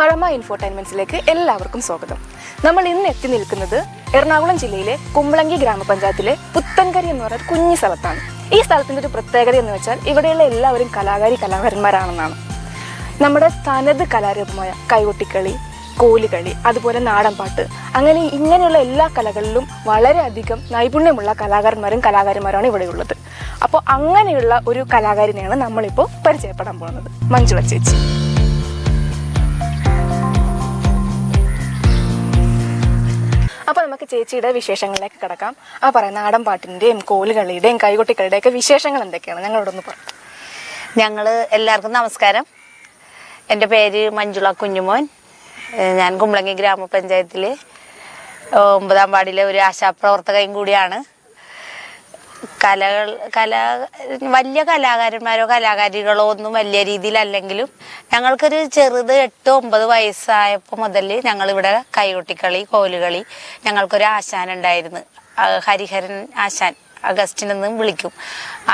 പഴമ ഇൻഫോർടൈൻമെന്റ്സിലേക്ക് എല്ലാവർക്കും സ്വാഗതം. നമ്മൾ ഇന്ന് എത്തി നിൽക്കുന്നത് എറണാകുളം ജില്ലയിലെ കുമ്പളങ്ങി ഗ്രാമപഞ്ചായത്തിലെ പുത്തൻകരി എന്ന് പറയുന്ന കുഞ്ഞു സ്ഥലത്താണ്. ഈ സ്ഥലത്തിന്റെ ഒരു പ്രത്യേകത എന്ന് വെച്ചാൽ ഇവിടെയുള്ള എല്ലാവരും കലാകാരന്മാരാണെന്നാണ്. നമ്മുടെ തനത് കലാരൂപമായ കൈകൊട്ടിക്കളി, കോലുകളി, അതുപോലെ നാടൻപാട്ട്, ഇങ്ങനെയുള്ള എല്ലാ കലകളിലും വളരെയധികം നൈപുണ്യമുള്ള കലാകാരന്മാരാണ് ഇവിടെയുള്ളത്. അപ്പോൾ അങ്ങനെയുള്ള ഒരു കലാകാരിനെയാണ് നമ്മളിപ്പോൾ പരിചയപ്പെടാൻ പോകുന്നത്, മഞ്ജുള ചേച്ചി. അപ്പോൾ നമുക്ക് ചേച്ചിയുടെ വിശേഷങ്ങളിലേക്ക് കിടക്കാം. പറയാം, നാടൻപാട്ടിൻ്റെയും കോലുകളിയുടെയും കൈകൊട്ടിക്കളിയുടെയും ഒക്കെ വിശേഷങ്ങൾ എന്തൊക്കെയാണ് ഞങ്ങളോടൊന്ന് പറയാം. ഞങ്ങൾ എല്ലാവർക്കും നമസ്കാരം. എൻ്റെ പേര് മഞ്ജുള കുഞ്ഞുമോൻ. ഞാൻ കുമ്പളങ്ങി ഗ്രാമപഞ്ചായത്തിൽ 9ാം വാർഡിലെ ഒരു ആശാപ്രവർത്തകയും കൂടിയാണ്. വലിയ കലാകാരന്മാരോ കലാകാരികളോ ഒന്നും വലിയ രീതിയിലല്ലെങ്കിലും ഞങ്ങൾക്കൊരു ചെറുത് 8-9 വയസ്സായപ്പോൾ മുതൽ ഞങ്ങളിവിടെ കൈകൊട്ടിക്കളി, കോലുകളി, ഞങ്ങൾക്കൊരു ആശാൻ ഉണ്ടായിരുന്നു, ഹരിഹരൻ ആശാൻ, അഗസ്റ്റിനെന്നും വിളിക്കും.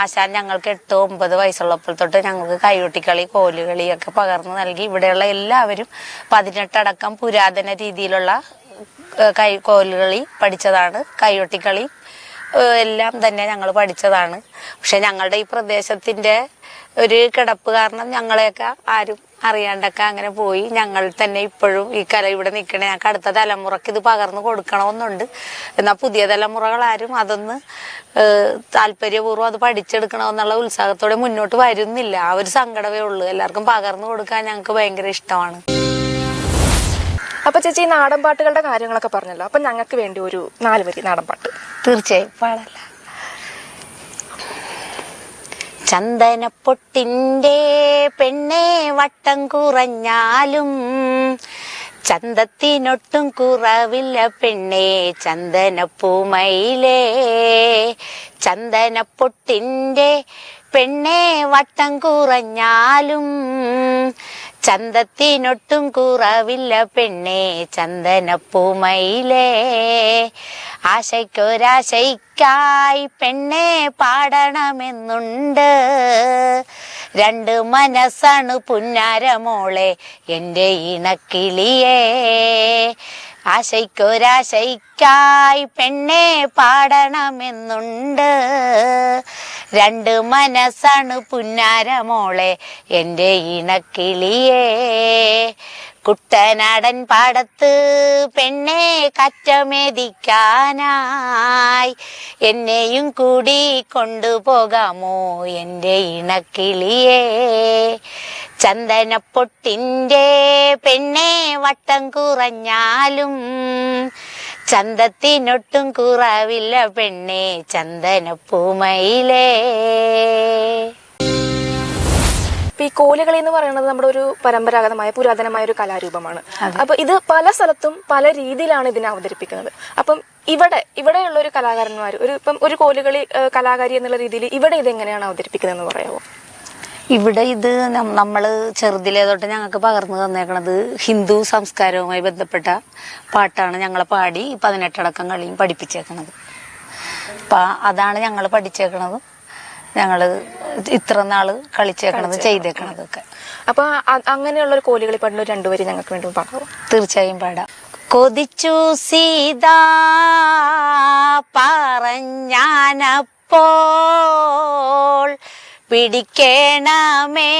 ആശാൻ ഞങ്ങൾക്ക് 8-9 വയസ്സുള്ളപ്പോൾ തൊട്ട് ഞങ്ങൾക്ക് കൈകൊട്ടിക്കളി, കോലുകളിയൊക്കെ പകർന്നു നൽകി. ഇവിടെയുള്ള എല്ലാവരും 18 അടക്കം പുരാതന രീതിയിലുള്ള കോലുകളി പഠിച്ചതാണ്. കൈകൊട്ടിക്കളി എല്ലാം തന്നെ ഞങ്ങൾ പഠിച്ചതാണ്. പക്ഷെ ഞങ്ങളുടെ ഈ പ്രദേശത്തിൻ്റെ ഒരു കിടപ്പ് കാരണം ഞങ്ങളെയൊക്കെ ആരും അറിയാണ്ടൊക്കെ അങ്ങനെ പോയി. ഞങ്ങൾ തന്നെ ഇപ്പോഴും ഈ കല ഇവിടെ നിൽക്കണേ, ഞങ്ങൾക്ക് അടുത്ത തലമുറക്ക് ഇത് പകർന്നു കൊടുക്കണമെന്നുണ്ട്. എന്നാൽ പുതിയ തലമുറകളാരും അതൊന്ന് താല്പര്യപൂർവ്വം അത് പഠിച്ചെടുക്കണമെന്നുള്ള ഉത്സാഹത്തോടെ മുന്നോട്ട് വരുന്നില്ല. ആ ഒരു സങ്കടമേ ഉള്ളൂ. എല്ലാവർക്കും പകർന്നു കൊടുക്കാൻ ഞങ്ങൾക്ക് ഭയങ്കര ഇഷ്ടമാണ്. അപ്പൊ ചേച്ചി, നാടൻപാട്ടുകളുടെ കാര്യങ്ങളൊക്കെ പറഞ്ഞല്ലോ. അപ്പൊ ഞങ്ങൾക്ക് വേണ്ടി ഒരു 4 വരി നാടൻപാട്ട്. തീർച്ചയായും പാടല്ല. ചന്ദനപ്പൊട്ടിൻ്റെ പെണ്ണെ വട്ടം കുറഞ്ഞാലും ചന്തത്തിനൊട്ടും കുറവില്ല പെണ്ണെ ചന്ദനപ്പൂമയിലേ. ചന്ദനപ്പൊട്ടിൻ്റെ പെണ്ണെ വട്ടം കുറഞ്ഞാലും ചന്തത്തിനൊട്ടും കുറവില്ല പെണ്ണെ ചന്ദനപ്പൂമയിലേ. ആശയ്ക്കൊരാശയ്ക്കായി പെണ്ണെ പാടണമെന്നുണ്ട്, 2 മനസ്സാണ് പുന്നാരമോളെ എൻ്റെ ഇണക്കിളിയേ. ആശയ്ക്കൊരാശയ്ക്കായി പെണ്ണെ പാടണമെന്നുണ്ട്, 2 മനസ്സാണ് പുന്നാരമോളെ എൻ്റെ ഇണക്കിളിയേ. കുട്ടനാടൻ പാടത്ത് പെണ്ണെ കറ്റമെതിക്കാനായി എന്നെയും കൂടി കൊണ്ടുപോകാമോ എൻ്റെ ഇണക്കിളിയേ. ചന്ദനപ്പൊട്ടിൻ്റെ പെണ്ണെ വട്ടം കുറഞ്ഞാലും ചന്തത്തിനൊട്ടും കുറവില്ല പെണ്ണെ ചന്ദനപ്പൂമയിലേ. ഈ കോലുകളി എന്ന് പറയുന്നത് നമ്മുടെ ഒരു പരമ്പരാഗതമായ പുരാതനമായ ഒരു കലാരൂപമാണ്. അപ്പൊ ഇത് പല സ്ഥലത്തും പല രീതിയിലാണ് ഇതിനെ അവതരിപ്പിക്കുന്നത്. അപ്പം ഇവിടെയുള്ള ഒരു കലാകാരന്മാർ ഒരു കോലുകളി കലാകാരി എന്നുള്ള രീതിയിൽ ഇവിടെ ഇതെങ്ങനെയാണ് അവതരിപ്പിക്കുന്നതെന്ന് പറയാമോ? ഇവിടെ ഇത് നമ്മൾ ചെറുതിലേ തൊട്ട് ഞങ്ങൾക്ക് പകർന്നു തന്നേക്കണത് ഹിന്ദു സംസ്കാരവുമായി ബന്ധപ്പെട്ട പാട്ടാണ്. ഞങ്ങളെ പാടി 18 അടക്കം കളിയും പഠിപ്പിച്ചേക്കണത്. അപ്പം അതാണ് ഞങ്ങൾ പഠിച്ചേക്കണത്. ഞങ്ങൾ ഇത്ര നാള് കളിച്ചേക്കണത്, ചെയ്തേക്കണതൊക്കെ. അപ്പൊ അങ്ങനെയുള്ള ഒരു കോലുകളി പാടുന്ന 2 വരി ഞങ്ങൾക്ക് വേണ്ടി പാടാമോ? തീർച്ചയായും പാടാം. കൊതിച്ചു സീതാ പറഞ്ഞാനപ്പോൾ പിടിക്കണമേ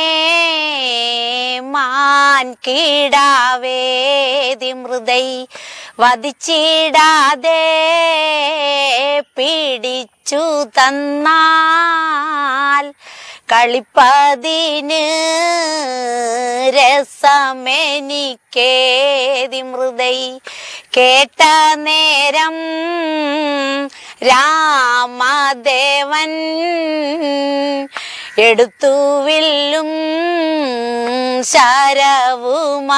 മാൻ കീടാവേദി മൃദൈ വധിച്ചിടാതെ പിടിച്ചു തന്നാൽ കളിപ്പതിന് രസമെനിക്കേതി മൃദൈ. കേട്ട നേരം രാമദേവൻ എടുത്തു വില്ലും ശരവുമപ്പോൾ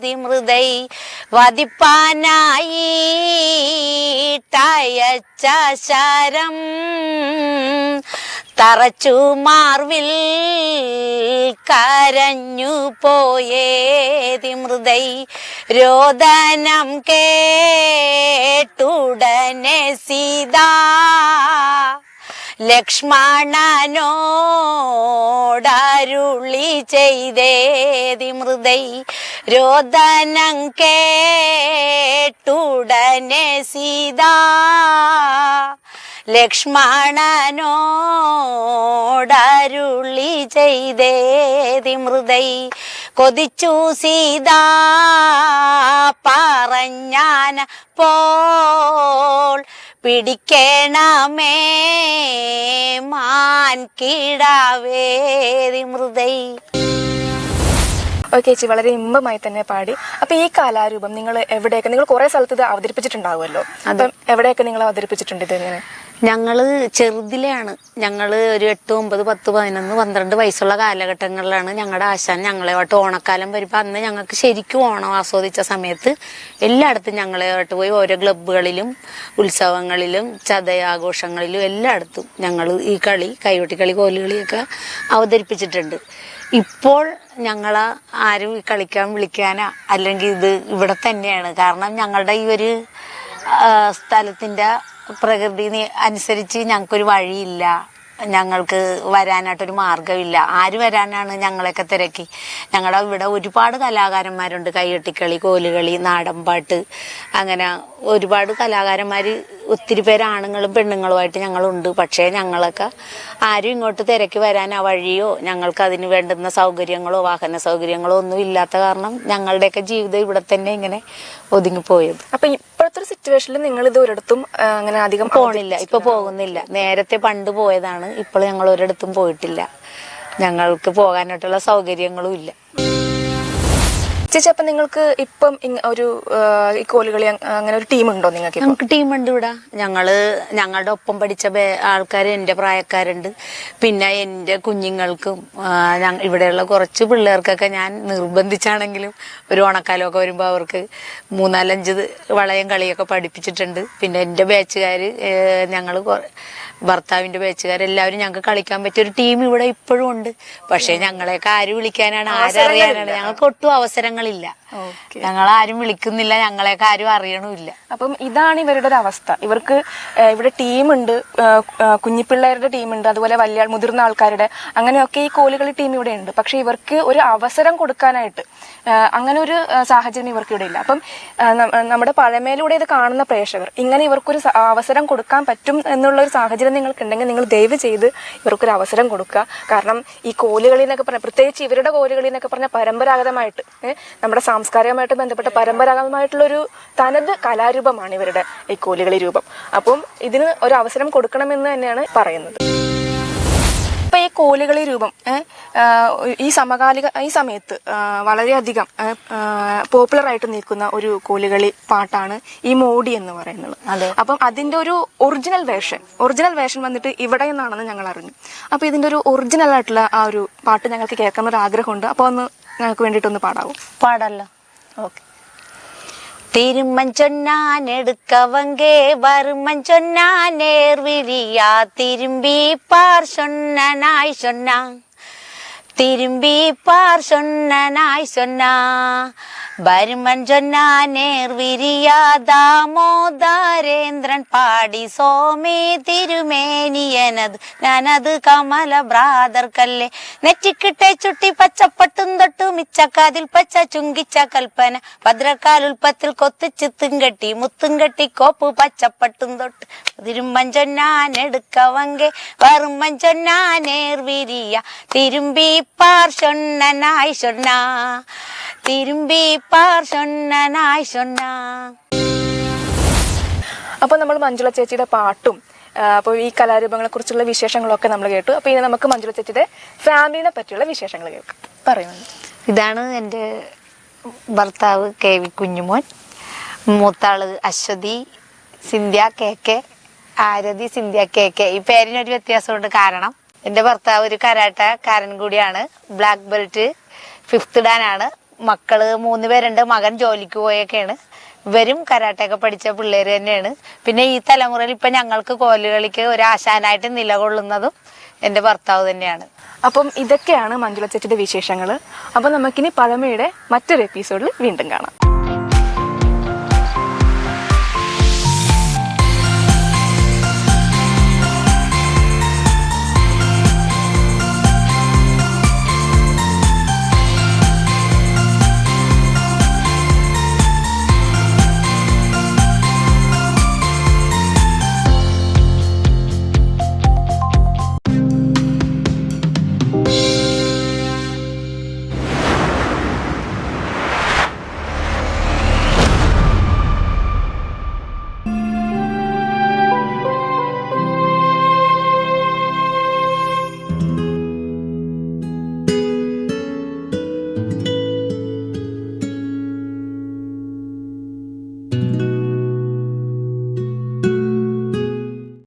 ദിമൃദൈ വധിപ്പാനായി ടയച്ച ശരം തറച്ചു മാർവിൽ കരഞ്ഞു പോയേതി മൃദൈ. രോദനം കേട്ടുടനെ സീതാ ലക്ഷ്മണനോടരുളി ചെയ്തേതി മൃദൈ രോദനം കേട്ടുടനെ സീതാ ലക്ഷ്മണനോടരുളി ചെയ്തേതി മൃദൈ കൊതിച്ചു സീതാ പറഞ്ഞാന പോൾ പിടിക്കണമേ മാൻ കിടാവേതി മൃദൈ. ഓക്കെ ചേച്ചി, വളരെ ഇമ്പമായി തന്നെ പാടി. അപ്പൊ ഈ കലാരൂപം നിങ്ങൾ എവിടെയൊക്കെ, നിങ്ങൾ കുറെ സ്ഥലത്ത് ഇത് അവതരിപ്പിച്ചിട്ടുണ്ടാവുമല്ലോ, അപ്പം എവിടെയൊക്കെ നിങ്ങൾ അവതരിപ്പിച്ചിട്ടുണ്ട് ഇത്? എങ്ങനെ? ഞങ്ങള് ചെറുതിലെയാണ്, ഞങ്ങള് ഒരു 8, 9, 10, 11, 12 വയസ്സുള്ള കാലഘട്ടങ്ങളിലാണ് ഞങ്ങളുടെ ആശാൻ ഞങ്ങളെവാട്ട് ഓണക്കാലം വരുമ്പോൾ അന്ന് ഞങ്ങൾക്ക് ശരിക്കും ഓണം ആസ്വദിച്ച സമയത്ത് എല്ലായിടത്തും ഞങ്ങളെവാട്ട് പോയി ഓരോ ക്ലബ്ബുകളിലും ഉത്സവങ്ങളിലും ചതയാഘോഷങ്ങളിലും എല്ലായിടത്തും ഞങ്ങൾ ഈ കളി, കൈകൊട്ടിക്കളി, കോലുകളിയൊക്കെ അവതരിപ്പിച്ചിട്ടുണ്ട്. ഇപ്പോൾ ഞങ്ങളെ ആരും കളിക്കാൻ വിളിക്കാനോ അല്ലെങ്കിൽ ഇത് ഇവിടെ തന്നെയാണ്. കാരണം ഞങ്ങളുടെ ഈ ഒരു സ്ഥലത്തിൻ്റെ പ്രകൃതി അനുസരിച്ച് ഞങ്ങൾക്കൊരു വഴിയില്ല, ഞങ്ങൾക്ക് വരാനായിട്ടൊരു മാർഗമില്ല. ആര് വരാനാണ് ഞങ്ങളെയൊക്കെ തിരക്കി? ഞങ്ങളുടെ ഇവിടെ ഒരുപാട് കലാകാരന്മാരുണ്ട്. കൈകൊട്ടിക്കളി, കോലുകളി, നാടൻപാട്ട്, അങ്ങനെ ഒരുപാട് കലാകാരന്മാർ, ഒത്തിരി പേര് ആണുങ്ങളും പെണ്ണുങ്ങളുമായിട്ട് ഞങ്ങളുണ്ട്. പക്ഷേ ഞങ്ങളൊക്കെ ആരും ഇങ്ങോട്ട് തിരക്കി വരാൻ ആ വഴിയോ ഞങ്ങൾക്ക് അതിന് വേണ്ടുന്ന സൗകര്യങ്ങളോ വാഹന സൗകര്യങ്ങളോ ഒന്നും ഇല്ലാത്ത കാരണം ഞങ്ങളുടെയൊക്കെ ജീവിതം ഇവിടെ തന്നെ ഇങ്ങനെ ഒതുങ്ങിപ്പോയത്. അപ്പൊ ഇപ്പോഴത്തെ ഒരു സിറ്റുവേഷനിൽ നിങ്ങൾ ഇത് ഒരിടത്തും അങ്ങനെ അധികം പോണില്ല, ഇപ്പൊ പോകുന്നില്ല. നേരത്തെ പണ്ട് പോയതാണ്, ഇപ്പോൾ ഞങ്ങൾ ഒരിടത്തും പോയിട്ടില്ല. ഞങ്ങൾക്ക് പോകാനായിട്ടുള്ള സൗകര്യങ്ങളും ഇല്ല. ചേച്ചി, അപ്പൊ നിങ്ങൾക്ക് ഇപ്പം ഒരു ഈ കോലുകളി അങ്ങനെ ഒരു ടീമുണ്ടോ നിങ്ങൾക്ക്? നമുക്ക് ടീമുണ്ട് ഇവിടെ. ഞങ്ങളുടെ ഒപ്പം പഠിച്ച ആൾക്കാർ, എൻ്റെ പ്രായക്കാരുണ്ട്. പിന്നെ എൻ്റെ കുഞ്ഞുങ്ങൾക്കും ഇവിടെയുള്ള കുറച്ച് പിള്ളേർക്കൊക്കെ ഞാൻ നിർബന്ധിച്ചാണെങ്കിലും ഒരു ഓണക്കാലമൊക്കെ വരുമ്പോൾ അവർക്ക് 3-4-5 വളയം കളിയൊക്കെ പഠിപ്പിച്ചിട്ടുണ്ട്. പിന്നെ എൻ്റെ ബാച്ചുകാർ, ഞങ്ങൾ ഭർത്താവിൻ്റെ ബാച്ചുകാരെല്ലാവരും ഞങ്ങൾക്ക് കളിക്കാൻ പറ്റിയ ഒരു ടീം ഇവിടെ ഇപ്പോഴും ഉണ്ട്. പക്ഷെ ഞങ്ങളെയൊക്കെ ആര് വിളിക്കാനാണ്, ആരറിയാനാണ്? ഞങ്ങൾക്ക് ഒട്ടും അവസരങ്ങളില്ല. ഞങ്ങൾ ആരും വിളിക്കുന്നില്ല, ഞങ്ങളെയൊക്കെ ആരും അറിയണമില്ല. അപ്പം ഇതാണ് ഇവരുടെ ഒരു അവസ്ഥ. ഇവർക്ക് ഇവിടെ ടീമുണ്ട്, കുഞ്ഞിപ്പിള്ളേരുടെ ടീമുണ്ട്, അതുപോലെ വലിയ മുതിർന്ന ആൾക്കാരുടെ, അങ്ങനെയൊക്കെ ഈ കോലുകളി ടീം ഇവിടെ ഉണ്ട്. പക്ഷെ ഇവർക്ക് ഒരു അവസരം കൊടുക്കാനായിട്ട് അങ്ങനെ ഒരു സാഹചര്യം ഇവർക്ക് ഇവിടെ ഇല്ല. അപ്പം നമ്മുടെ പഴമയിലൂടെ ഇത് കാണുന്ന പ്രേക്ഷകർ ഇങ്ങനെ ഇവർക്കൊരു അവസരം കൊടുക്കാൻ പറ്റും എന്നുള്ള ഒരു സാഹചര്യം നിങ്ങൾക്കുണ്ടെങ്കിൽ നിങ്ങൾ ദയവ് ചെയ്ത് ഇവർക്കൊരു അവസരം കൊടുക്കുക. കാരണം ഈ കോലുകളി എന്നൊക്കെ പറഞ്ഞാൽ, പ്രത്യേകിച്ച് ഇവരുടെ കോലുകളി എന്നൊക്കെ പറഞ്ഞാൽ പരമ്പരാഗതമായിട്ട് നമ്മുടെ സാംസ്കാരികമായിട്ട് ബന്ധപ്പെട്ട പരമ്പരാഗതമായിട്ടുള്ളൊരു തനത് കലാരൂപമാണ് ഇവരുടെ ഈ കോലുകളി രൂപം. അപ്പം ഇതിന് ഒരു അവസരം കൊടുക്കണമെന്ന് തന്നെയാണ് പറയുന്നത്. ഇപ്പൊ ഈ കോലുകളി രൂപം ഈ സമയത്ത് വളരെയധികം പോപ്പുലർ ആയിട്ട് നിൽക്കുന്ന ഒരു കോലുകളി പാട്ടാണ് ഈ മോടി എന്ന് പറയുന്നത്. അപ്പം അതിന്റെ ഒരു ഒറിജിനൽ വേർഷൻ വന്നിട്ട് ഇവിടെ നിന്നാണെന്ന് ഞങ്ങൾ അറിഞ്ഞു. അപ്പൊ ഇതിന്റെ ഒരു ഒറിജിനൽ ആയിട്ടുള്ള ആ ഒരു പാട്ട് ഞങ്ങൾക്ക് കേൾക്കാൻ ഒരു ആഗ്രഹമുണ്ട്. അപ്പൊ ഒന്ന് ഞങ്ങൾക്ക് വേണ്ടിയിട്ടൊന്ന് പാടാവോ? പാടല്ലോ. ഓക്കെ. திருமன் சொன்னான் எடுக்கவங்கே வருமன் சொன்னான் நேர்விழியா திரும்பி பார் சொன்ன நாய் சொன்னான் திரும்பி பார் சொன்ன நாய் சொன்னா வருமன் சொன்னா நேர்விழியா தாமோதரேந்திரன் பாடி சோமி திருமேனி எனது കമല ബ്രാദർ കല്ലേ നെറ്റിക്കിട്ടെ ചുട്ടി പച്ചപ്പട്ടും തൊട്ടു മിച്ചക്കാതിൽ പച്ച ചുങ്കിച്ച കൽപ്പന ഭദ്രക്കാലുൽപ്പത്തിൽ കൊത്തിച്ചിത്തും കെട്ടി മുത്തും കെട്ടി കോപ്പ് പച്ചപ്പട്ടും തൊട്ട് തിരുമ്പൻ ചൊന്നാൻ എടുക്കവങ്കെ വരുമ്പൻ ചൊന്നാൻ നേർവിരിയ തിരുമ്പി പാർ ചൊന്നനായി ചൊന്നാ തിരുമ്പി പാർ ചൊന്നനായി ചൊന്നാ. അപ്പൊ നമ്മൾ മഞ്ജുള ചേച്ചിയുടെ പാട്ടും അപ്പോൾ ഈ കലാരൂപങ്ങളെ കുറിച്ചുള്ള വിശേഷങ്ങളൊക്കെ നമ്മൾ കേട്ടു. അപ്പൊ ഇനി നമുക്ക് മഞ്ജുള ചേച്ചിയുടെ ഫാമിലിനെ പറ്റിയുള്ള വിശേഷങ്ങൾ കേൾക്കാം. പറയുന്നത് ഇതാണ് എൻ്റെ ഭർത്താവ് KV കുഞ്ഞുമോൻ, മൂത്താള് അശ്വതി, സിന്ധ്യ KK, ആരതി സിന്ധ്യ KK. ഈ പേരിനൊരു വ്യത്യാസമുണ്ട്. കാരണം എൻ്റെ ഭർത്താവ് ഒരു കരാട്ടക്കാരൻ കൂടിയാണ്. ബ്ലാക്ക് ബെൽറ്റ് 5th ഡാൻ ആണ്. മക്കള് 3 പേരുണ്ട്. മകൻ ജോലിക്ക് പോയൊക്കെയാണ്. ഇവരും കരാട്ടയൊക്കെ പഠിച്ച പിള്ളേർ തന്നെയാണ്. പിന്നെ ഈ തലമുറയിൽ ഇപ്പൊ ഞങ്ങൾക്ക് കോലുകളിക്ക് ഒരു ആശാനായിട്ട് നിലകൊള്ളുന്നതും എൻ്റെ ഭർത്താവ് തന്നെയാണ്. അപ്പം ഇതൊക്കെയാണ് മഞ്ജുള ചേച്ചിയുടെ വിശേഷങ്ങൾ. അപ്പം നമുക്കിനി പഴമയുടെ മറ്റൊരു എപ്പിസോഡിൽ വീണ്ടും കാണാം.